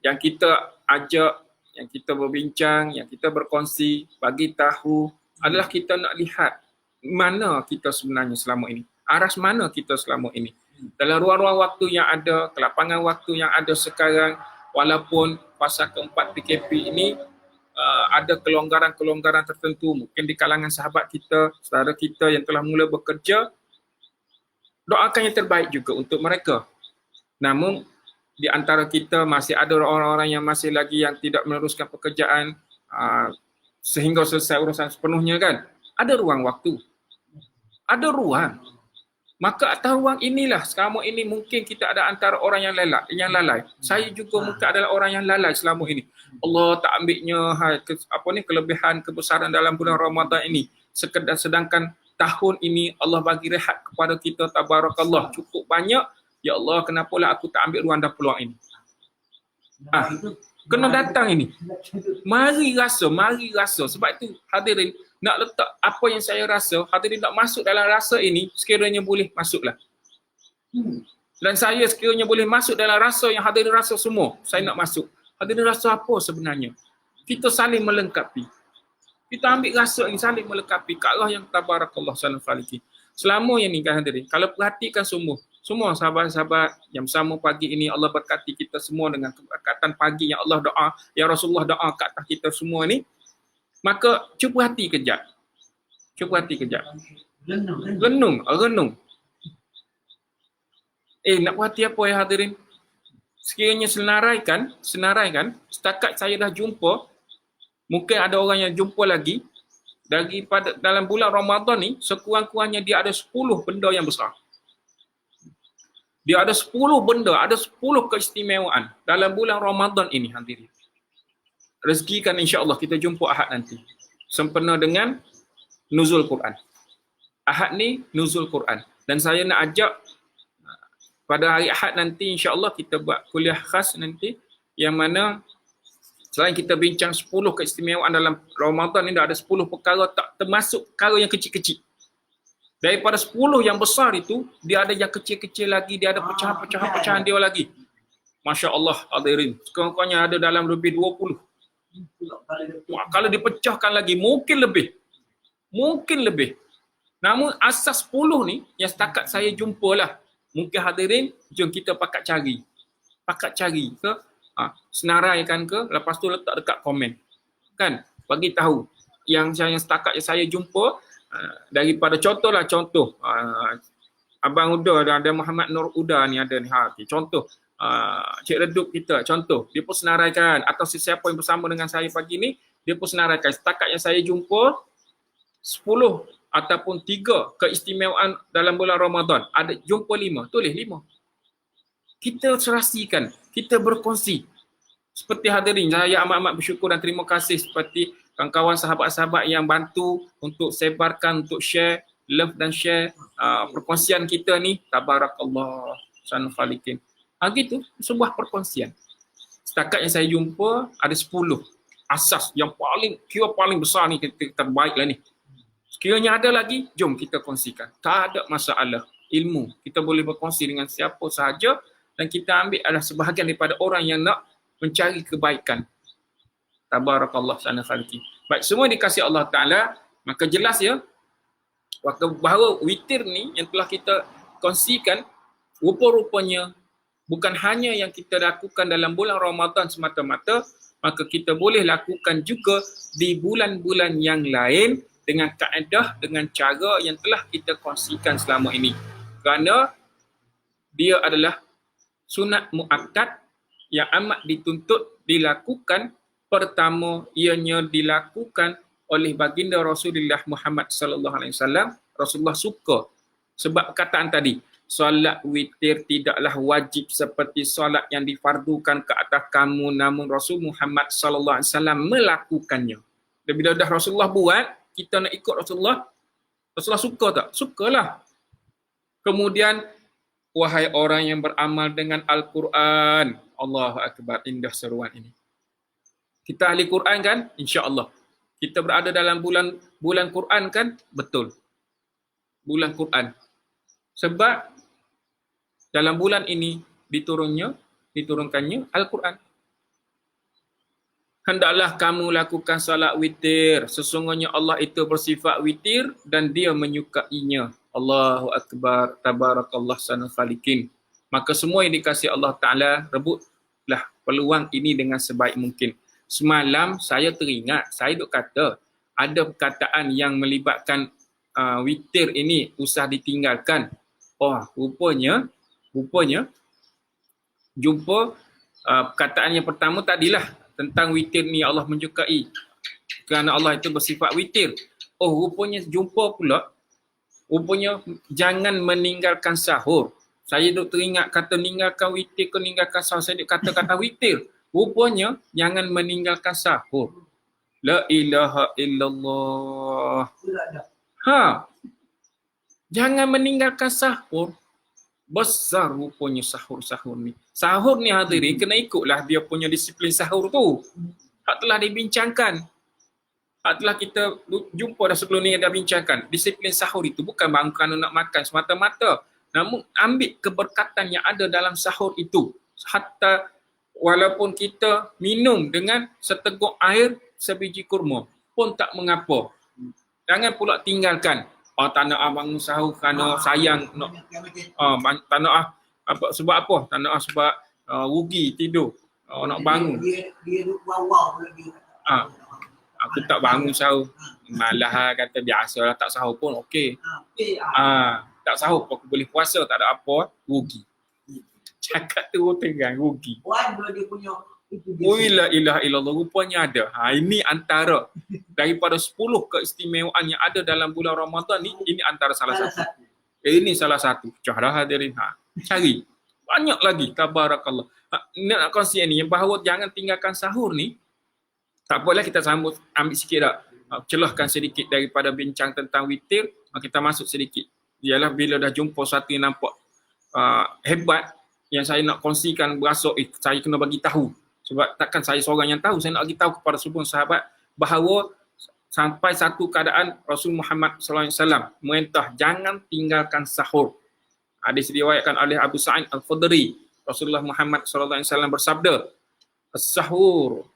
yang kita ajak, yang kita berbincang, yang kita berkongsi, bagi tahu, adalah kita nak lihat mana kita sebenarnya selama ini. Aras mana kita selama ini. Dalam ruang-ruang waktu yang ada, kelapangan waktu yang ada sekarang, walaupun fasa keempat PKP ini ada kelonggaran-kelonggaran tertentu, mungkin di kalangan sahabat kita, saudara kita yang telah mula bekerja, doakan yang terbaik juga untuk mereka. Namun, di antara kita masih ada orang-orang yang masih lagi yang tidak meneruskan pekerjaan sehingga selesai urusan sepenuhnya kan. Ada ruang waktu. Ada ruang. Maka atas ruang inilah selama ini mungkin kita ada antara orang yang lalai. Saya juga mungkin adalah orang yang lalai selama ini. Allah tak ambilnya kelebihan kebesaran dalam bulan Ramadan ini. Sedangkan tahun ini Allah bagi rehat kepada kita, tabarakallah, cukup banyak. Ya Allah, kenapalah aku tak ambil ruang dan peluang ini? Kena datang ini. Mari rasa. Sebab itu hadirin, nak letak apa yang saya rasa, hadirin nak masuk dalam rasa ini, sekiranya boleh masuklah. Dan saya sekiranya boleh masuk dalam rasa yang hadirin rasa semua, saya nak masuk. Hadirin rasa apa sebenarnya? Kita saling melengkapi. Kita ambil rasa ini saling melengkapi ke Allah yang tabarakallah salam faliki. Selama yang ni kan hadirin, kalau perhatikan semua sahabat-sahabat yang bersama pagi ini, Allah berkati kita semua dengan keberkatan pagi yang Allah doa, yang Rasulullah doa kat atas kita semua ni. Maka cuba hati kejap. Renung. Nak berhati apa ya hadirin? Sekiranya senaraikan, setakat saya dah jumpa, mungkin ada orang yang jumpa lagi, daripada dalam bulan Ramadan ni, sekurang-kurangnya dia ada 10 benda yang besar. Dia ada 10 benda, ada 10 keistimewaan dalam bulan Ramadan ini hadirin. Rezekikan insya-Allah kita jumpa Ahad nanti. Sempena dengan nuzul Quran. Ahad ni nuzul Quran. Dan saya nak ajak pada hari Ahad nanti insya-Allah kita buat kuliah khas nanti yang mana selain kita bincang 10 keistimewaan dalam Ramadan ni, ada 10 perkara tak termasuk perkara yang kecil-kecil. Daripada 10 yang besar itu, dia ada yang kecil-kecil lagi, dia ada pecahan-pecahan dia lagi. Masya Allah hadirin, sekurang-kurangnya ada dalam lebih 20. Kalau dipecahkan lagi, mungkin lebih. Namun asas 10 ni, yang setakat saya jumpa lah. Mungkin hadirin, jom kita pakat cari ke, senaraikan ke, lepas tu letak dekat komen. Kan, bagi tahu. Yang setakat yang saya jumpa, daripada contoh Abang Uda ada Muhammad Nur Uda ni ada ni contoh Cik Redup kita contoh dia pun senaraikan, atau sesiapa yang bersama dengan saya pagi ni dia pun senaraikan. Setakat yang saya jumpa 10 ataupun 3 keistimewaan dalam bulan Ramadan, ada jumpa 5, tulis 5. Kita serasikan, kita berkongsi. Seperti hadirin, saya amat-amat bersyukur dan terima kasih seperti kawan-kawan sahabat-sahabat yang bantu untuk sebarkan, untuk share, love dan share perkongsian kita ni. Tabarakallah sanul falikin. Gitu, sebuah perkongsian. Setakat yang saya jumpa ada 10 asas yang paling besar ni, terbaik lah ni. Sekiranya ada lagi, jom kita kongsikan. Tak ada masalah. Ilmu, kita boleh berkongsi dengan siapa sahaja dan kita ambil adalah sebahagian daripada orang yang nak mencari kebaikan. Tabarakallah sana khalqi. Baik, semua dikasih Allah Ta'ala, maka jelas ya, bahawa witir ni yang telah kita kongsikan, rupa-rupanya bukan hanya yang kita lakukan dalam bulan Ramadan semata-mata, maka kita boleh lakukan juga di bulan-bulan yang lain dengan kaedah, dengan cara yang telah kita kongsikan selama ini. Kerana dia adalah sunat muakkad yang amat dituntut dilakukan. Pertama, ianya dilakukan oleh baginda Rasulullah Muhammad sallallahu alaihi wasallam. Rasulullah suka sebab perkataan tadi, solat witir tidaklah wajib seperti solat yang difardukan ke atas kamu, namun Rasul Muhammad sallallahu alaihi wasallam melakukannya. Dan bila dah Rasulullah buat, kita nak ikut Rasulullah. Rasulullah suka tak? Sukalah. Kemudian, wahai orang yang beramal dengan Al-Quran. Allahu Akbar, indah seruan ini. Kita ahli Quran kan? InsyaAllah. Kita berada dalam bulan Quran kan? Betul. Bulan Quran. Sebab dalam bulan ini diturunkannya Al-Quran. Hendaklah kamu lakukan salat witir. Sesungguhnya Allah itu bersifat witir dan dia menyukainya. Allahu Akbar, tabarakallah sana khaliqin. Maka semua yang dikasihi Allah Ta'ala, rebutlah peluang ini dengan sebaik mungkin. Semalam saya teringat, saya duk kata, ada perkataan yang melibatkan witir ini usah ditinggalkan. Oh, rupanya jumpa perkataan yang pertama tadilah tentang witir ni Allah menyukai kerana Allah itu bersifat witir. Oh, rupanya jumpa pula, rupanya jangan meninggalkan sahur. Saya duk teringat kata meninggalkan witir ke meninggalkan sahur, saya duk kata-kata witir. Rupanya jangan meninggalkan sahur. La ilaha illallah. Jangan meninggalkan sahur. Besar rupanya sahur-sahur ni. Sahur ni hadirin kena ikutlah dia punya disiplin sahur tu. Hak telah dibincangkan. Hak telah kita jumpa dah sebelum ni dah bincangkan. Disiplin sahur itu bukan bangun kerana nak makan semata-mata. Namun ambil keberkatan yang ada dalam sahur itu. Hatta walaupun kita minum dengan seteguk air sebiji kurma pun tak mengapa. Jangan pula tinggalkan. Tak nak bangun sahur kerana sayang nak tak nak sebab apa? Tak nak sebab rugi tidur. Nak bangun. Dia wow lagi. Aku tak bangun sahur. Malah kata biasalah tak sahur pun okey. Tak sahur pun aku boleh puasa, tak ada apa, rugi. Cakap tu tengah rugi. Puan bila dia punya La ilaha illallah, rupanya ada. Ini antara daripada 10 keistimewaan yang ada dalam bulan Ramadan ni, ini antara salah satu. Ini salah satu. Cahlah hadirin. Cari. Banyak lagi. Tabarakallah. Nak kongsi ni, yang bahawa jangan tinggalkan sahur ni, tak apalah kita ambil sikit tak. Celahkan sedikit daripada bincang tentang witir, kita masuk sedikit. Ialah bila dah jumpa satu yang nampak hebat, yang saya nak kongsikan berasa, saya kena bagi tahu. Sebab takkan saya seorang yang tahu, saya nak bagi tahu kepada semua sahabat bahawa sampai satu keadaan Rasul Muhammad SAW merintah jangan tinggalkan sahur. Hadis diriwayatkan oleh Abu Sa'id Al-Khudri. Rasulullah Muhammad SAW bersabda, "As-sahur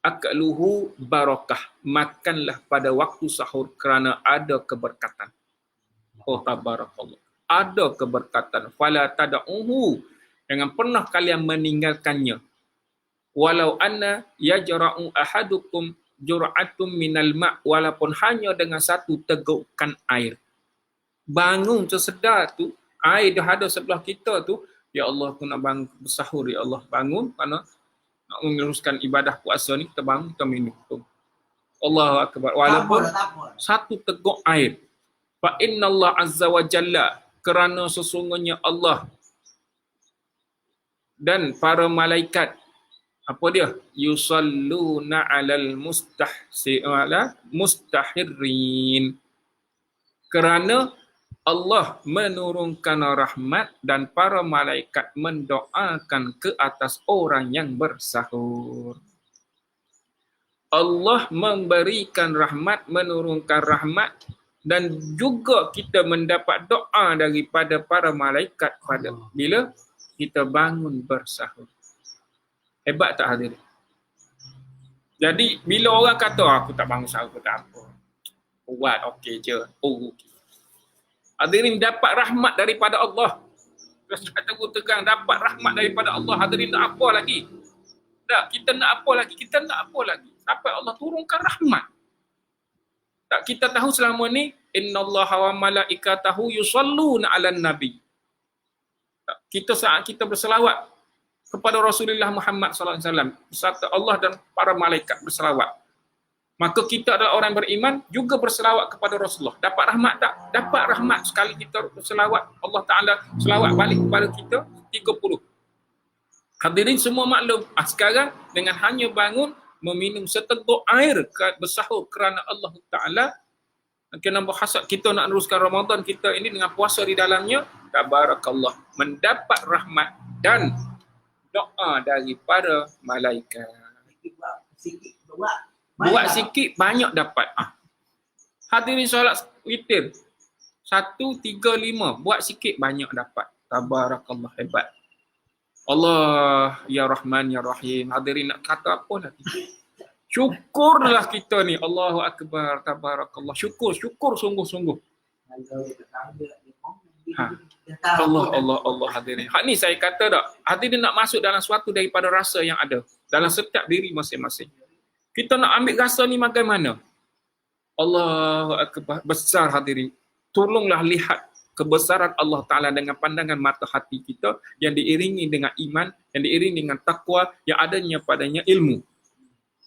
akluhu barakah." Makanlah pada waktu sahur kerana ada keberkatan. Oh, tabarakallah. Ada keberkatan. Fala tada'uhu. Jangan pernah kalian meninggalkannya. Walau anna yajra'u ahadukum jur'atum minal ma', walaupun hanya dengan satu tegukan air. Bangun tersedar tu, air dah ada sebelah kita tu, ya Allah aku nak bangun bersahur, ya Allah bangun kerana nak meneruskan ibadah puasa ni, kita bangun, kita minum tu. Allahu Akbar. Walaupun satu teguk air. Fa inna Allah azza wa jalla, kerana sesungguhnya Allah dan para malaikat, apa dia? Yusalluna 'alal mustahirin. Kerana Allah menurunkan rahmat dan para malaikat mendoakan ke atas orang yang bersahur. Allah memberikan rahmat, menurunkan rahmat, dan juga kita mendapat doa daripada para malaikat pada bila kita bangun bersahur. Hebat tak hadirin? Jadi bila orang kata aku tak bangun sahur, tak apa, buat okey je. Oh, okay. Hadirin dapat rahmat daripada Allah. Kata tegang dapat rahmat daripada Allah. Hadirin nak apa lagi? Tak, kita nak apa lagi? Kita nak apa lagi? Sampai Allah turunkan rahmat. Tak, kita tahu selama ni innallaha wa malaikatahu yusalluna 'alan nabi. Tak, Kita saat kita berselawat kepada Rasulullah Muhammad sallallahu alaihi wasallam, beserta Allah dan para malaikat berselawat, maka kita adalah orang beriman juga berselawat kepada Rasulullah. Dapat rahmat tak? Dapat rahmat sekali kita berselawat. Allah Ta'ala selawat balik kepada kita 30. Hadirin semua maklum, sekarang dengan hanya bangun, meminum seteguk air bersahur kerana Allah Ta'ala, kena berhasad kita nak teruskan Ramadan kita ini dengan puasa di dalamnya, tabarakallah, mendapat rahmat dan doa daripada malaikat. Sikit Buat sikit banyak dapat. Hadirin solat witir 1, 3, 5, buat sikit banyak dapat. Tabarakallah, hebat. Allah ya Rahman ya Rahim. Hadirin nak kata apa lagi? Syukurlah kita ni. Allahu Akbar, tabarakallah. Syukur sungguh-sungguh. Allah hadirin. Hak ni saya kata tak, hadirin nak masuk dalam suatu daripada rasa yang ada dalam setiap diri masing-masing. Kita nak ambil rasa ni bagaimana? Allahu Akbar, besar hadirin. Tolonglah lihat kebesaran Allah Ta'ala dengan pandangan mata hati kita yang diiringi dengan iman, yang diiringi dengan takwa, yang adanya padanya ilmu.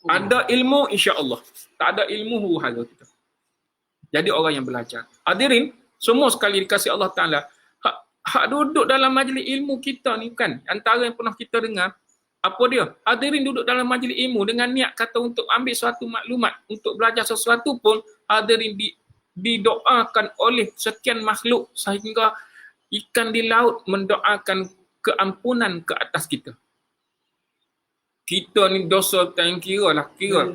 Ada ilmu insya-Allah, tak ada ilmu huru-hara kita. Jadi orang yang belajar. Hadirin, semua sekali dikasih Allah Ta'ala, hak duduk dalam majlis ilmu kita ni kan, antara yang pernah kita dengar, apa dia? Hadirin duduk dalam majlis ilmu dengan niat kata untuk ambil suatu maklumat, untuk belajar sesuatu pun, hadirin didoakan oleh sekian makhluk sehingga ikan di laut mendoakan keampunan ke atas kita. Kita ni dosa tak kira lah, kira.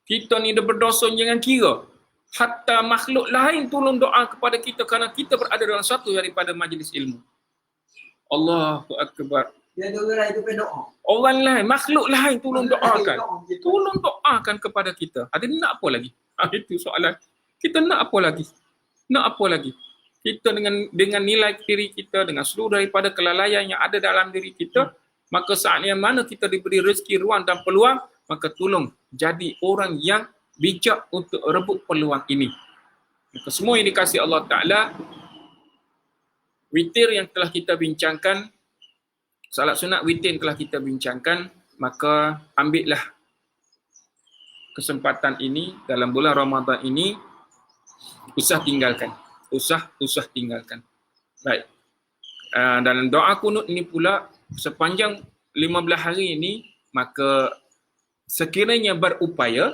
Kita ni dah berdosa jangan kira. Hatta makhluk lain tolong doa kepada kita kerana kita berada dalam satu daripada majlis ilmu. Allahu Akbar. Dia ada orang itu doa. Orang lain, makhluk lain tolong doakan. Tolong doakan kepada kita. Ada nak apa lagi? Itu soalan. Kita nak apa lagi? Nak apa lagi? Kita dengan nilai diri kita, dengan seluruh daripada kelalaian yang ada dalam diri kita, maka saat yang mana kita diberi rezeki, ruang dan peluang, maka tolong jadi orang yang bijak untuk rebut peluang ini. Maka semua yang dikasih Allah Ta'ala, witir yang telah kita bincangkan, salat sunat witir yang telah kita bincangkan, maka ambillah kesempatan ini dalam bulan Ramadan ini, usah tinggalkan. Baik. Dalam doa kunut ini pula, sepanjang 15 hari ini, maka sekiranya berupaya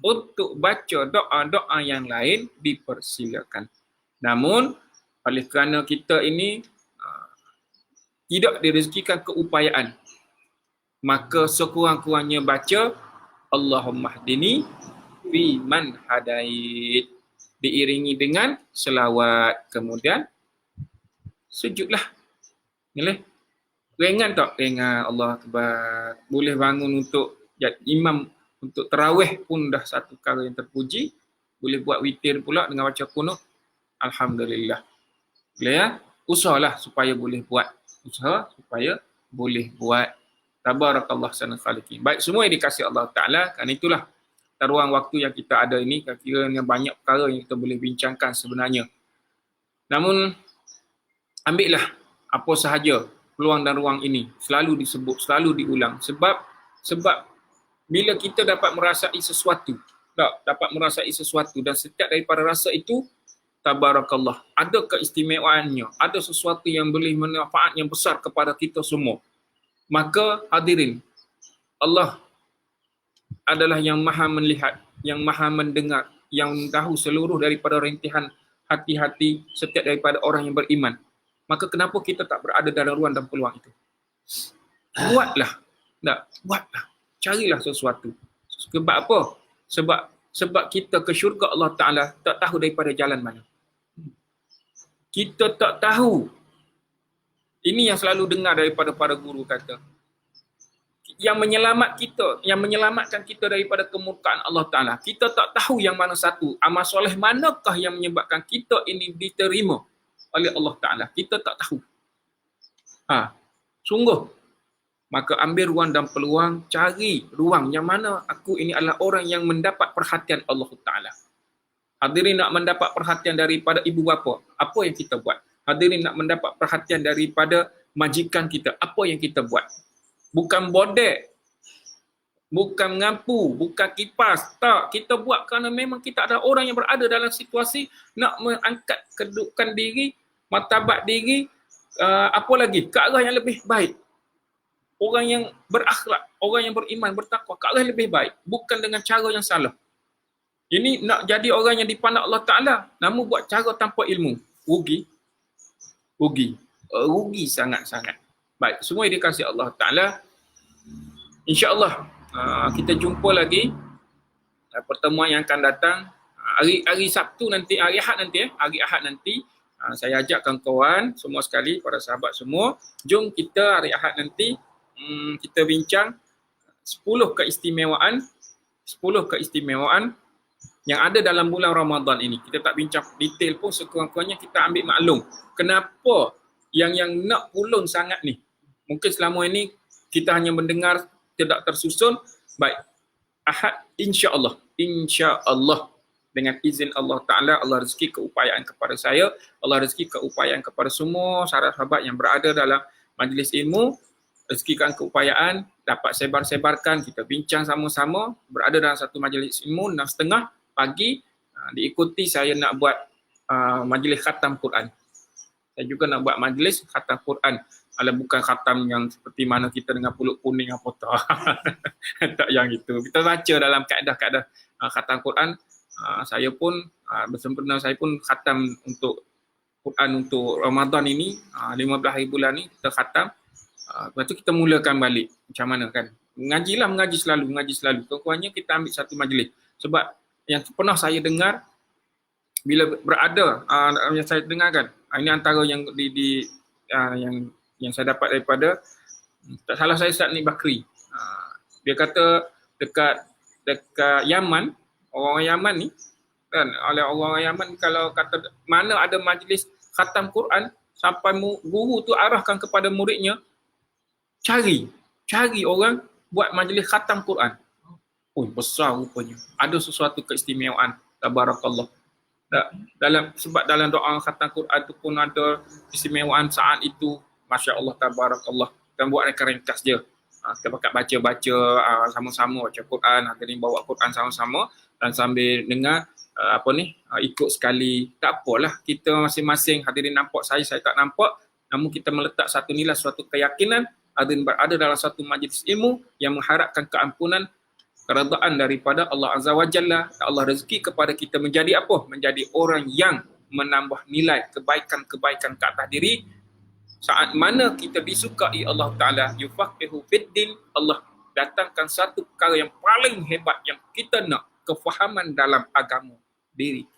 untuk baca doa-doa yang lain dipersilakan. Namun, oleh kerana kita ini tidak direzekikan keupayaan, maka sekurang-kurangnya baca Allahumma hdini fi man hadait, diiringi dengan selawat, kemudian sujudlah. Boleh? Ringan tak? Ringan. Allah Akbar. Boleh bangun untuk imam untuk tarawih pun dah satu perkara yang terpuji. Boleh buat witir pula dengan baca kunut. Alhamdulillah. Boleh ya? Usahalah supaya boleh buat. Tabarakallah sana khaliqin. Baik, semua yang dikasih Allah Ta'ala, kan itulah ruang waktu yang kita ada ini, kira-kira banyak perkara yang kita boleh bincangkan sebenarnya. Namun, ambillah apa sahaja peluang dan ruang ini. Selalu disebut, selalu diulang. Sebab bila kita dapat merasai sesuatu, dan setiap daripada rasa itu, tabarakallah, ada keistimewaannya, ada sesuatu yang boleh manfaat yang besar kepada kita semua. Maka hadirin, Allah adalah yang maha melihat, yang maha mendengar, yang tahu seluruh daripada rintihan hati-hati setiap daripada orang yang beriman. Maka kenapa kita tak berada dalam ruang dan peluang itu? Buatlah. Carilah sesuatu. Sebab apa? Sebab kita ke syurga Allah Ta'ala tak tahu daripada jalan mana. Kita tak tahu. Ini yang selalu dengar daripada para guru kata. Yang menyelamatkan kita daripada kemurkaan Allah Ta'ala. Kita tak tahu yang mana satu. Amal soleh manakah yang menyebabkan kita ini diterima oleh Allah Ta'ala. Kita tak tahu. Sungguh. Maka ambil ruang dan peluang, cari ruang yang mana aku ini adalah orang yang mendapat perhatian Allah Ta'ala. Hadirin nak mendapat perhatian daripada ibu bapa, apa yang kita buat? Hadirin nak mendapat perhatian daripada majikan kita, apa yang kita buat. Bukan bodek, bukan mengapu, bukan kipas. Tak, kita buat kerana memang kita ada orang yang berada dalam situasi nak mengangkat kedudukan diri, martabat diri, apa lagi, ke arah yang lebih baik. Orang yang berakhlak, orang yang beriman, bertakwa, ke arah yang lebih baik. Bukan dengan cara yang salah. Ini nak jadi orang yang dipandang Allah Ta'ala, namun buat cara tanpa ilmu. Rugi. Rugi sangat-sangat. Baik, semua dikasih Allah Ta'ala. InsyaAllah kita jumpa lagi pertemuan yang akan datang hari Sabtu nanti, hari Ahad nanti, saya ajak kawan-kawan semua sekali, para sahabat semua, jom kita hari Ahad nanti kita bincang 10 keistimewaan yang ada dalam bulan Ramadan ini. Kita tak bincang detail pun, sekurang-kurangnya kita ambil maklum kenapa yang nak pulun sangat ni. Mungkin selama ini kita hanya mendengar, tidak tersusun. Baik, Ahad insya-Allah dengan izin Allah Ta'ala, Allah rezeki keupayaan kepada saya, Allah rezeki keupayaan kepada semua sahabat-sahabat yang berada dalam majlis ilmu, rezekikan keupayaan, dapat sebar-sebarkan, kita bincang sama-sama, berada dalam satu majlis ilmu 6:30 pagi, diikuti saya nak buat majlis khatam Quran. Saya juga nak buat majlis khatam Quran. Bukan khatam yang seperti mana kita dengan pulut kuning apa tak. Tak yang itu. Kita baca dalam kaedah-kaedah khatam Quran. Saya pun bersempena saya pun khatam untuk Quran untuk Ramadan ini, 15 hari bulan ni kita khatam. Lepas tu kita mulakan balik. Macam mana kan? Mengaji selalu. Kurang-kurangnya kita ambil satu majlis. Sebab yang pernah saya dengar, bila berada, yang saya dengarkan, ini antara yang yang saya dapat daripada, tak salah saya, Ustaz Ni Bakri. Dia kata dekat Yaman, orang Yaman ni, kan, oleh orang Yaman, kalau kata mana ada majlis khatam Quran, sampai guru tu arahkan kepada muridnya, cari orang buat majlis khatam Quran. Oh, besar rupanya. Ada sesuatu keistimewaan. Tabarakallah. Sebab dalam doa khatam Quran tu pun ada keistimewaan saat itu. Masya Allah, tabarakallah. Kita buat ringkas je. Kita pakat baca-baca sama-sama, baca Quran, hadirin bawa Quran sama-sama, dan sambil dengar ikut sekali. Tak apalah, kita masing-masing, hadirin nampak saya tak nampak, namun kita meletak satu nilai, suatu keyakinan, hadirin berada dalam satu majlis ilmu yang mengharapkan keampunan, keredaan daripada Allah Azza wa Jalla. Allah rezeki kepada kita menjadi apa? Menjadi orang yang menambah nilai kebaikan-kebaikan ke atas diri. Saat mana kita disukai Allah Ta'ala, yufaqihu fiddin, Allah datangkan satu perkara yang paling hebat yang kita nak, kefahaman dalam agama diri,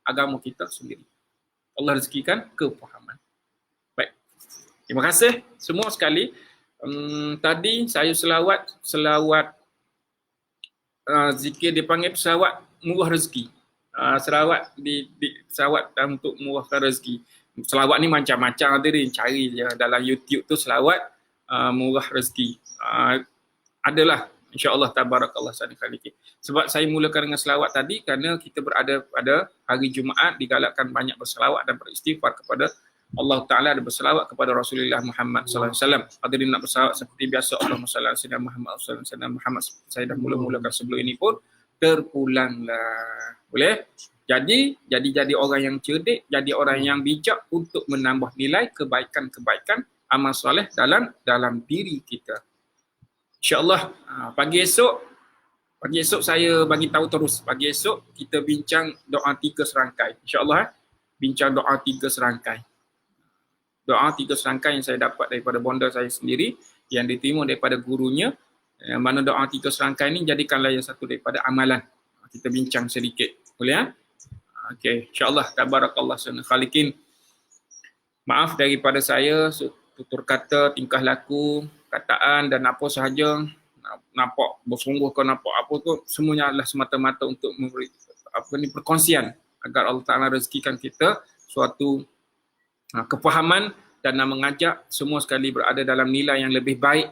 agama kita sendiri. Allah rezekikan kefahaman. Baik, terima kasih semua sekali. Tadi saya selawat zikir dipanggil selawat murah rezeki. Selawat selawat untuk murahkan rezeki. Selawat ni macam-macam, hadirin cari je dalam YouTube tu, selawat murah rezeki. Adalah insya-Allah, tabarakallah sadiqaliki. Sebab saya mulakan dengan selawat tadi kerana kita berada pada hari Jumaat, digalakkan banyak berselawat dan beristighfar kepada Allah Ta'ala, dan berselawat kepada Rasulullah Muhammad sallallahu alaihi wasallam. Hadirin nak berselawat seperti biasa, Allahumma salli ala sayyidina Muhammad sallallahu alaihi wasallam. Saya dah mula-mulakan sebelum ini pun terpulanglah. Boleh? Jadi orang yang cerdik, jadi orang yang bijak untuk menambah nilai kebaikan-kebaikan amal soleh dalam diri kita. InsyaAllah pagi esok saya bagi tahu terus. Pagi esok kita bincang doa 3 serangkai. InsyaAllah bincang doa 3 serangkai. Doa 3 serangkai yang saya dapat daripada bonda saya sendiri, yang diterima daripada gurunya. Mana doa 3 serangkai ni jadikanlah yang satu daripada amalan. Kita bincang sedikit. Boleh ya? Okey, insya-Allah, tabarakallah sunna khaliqin. Maaf daripada saya, tutur kata, tingkah laku, kataan dan apa sahaja, nampak bersungguh ke nampak apa tu, semuanya adalah semata-mata untuk memberi perkongsian agar Allah Taala rezekikan kita suatu kefahaman dan mengajak semua sekali berada dalam nilai yang lebih baik,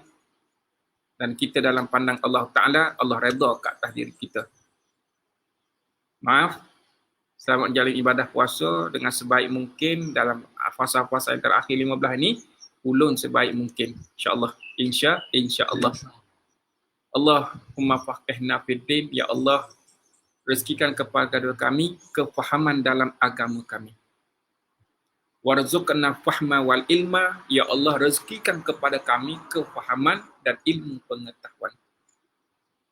dan kita dalam pandang Allah Taala, Allah redha ke atas diri kita. Maaf. Selamat menjalani ibadah puasa dengan sebaik mungkin dalam fasa-fasa yang terakhir 15 ini. ulun sebaik mungkin. InsyaAllah. InsyaAllah. Allahumma faqihna fiddin. Ya Allah, rezekikan kepada kami kefahaman dalam agama kami. Warzuqna fahma wal ilma. Ya Allah, rezekikan kepada kami kefahaman dan ilmu pengetahuan.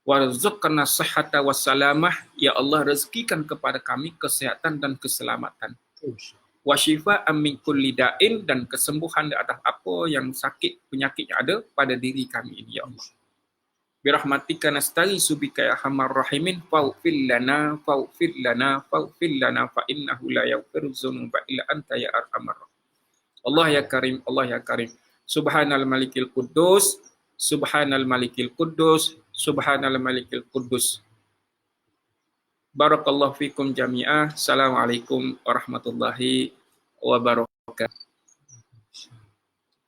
Warzuqna sihhata wassalamah. Ya Allah, rezekikan kepada kami kesehatan dan keselamatan. Wa shifaan min kulli da'in, dan kesembuhan di atas apa yang sakit, penyakit yang ada pada diri kami ini, ya Allah. Birahmatika nastaghiitsu bika ya arhamar rahimin, faghfir lana fa innahu la yaghfiru dzunuba illa anta ya arhamar rahim. Allah ya karim, Allah ya karim. Subhanal malikil quddus, subhanal malikil quddus, subhanal malikil quddus. Barakallahu fikum jami'ah. Assalamualaikum warahmatullahi wabarakatuh.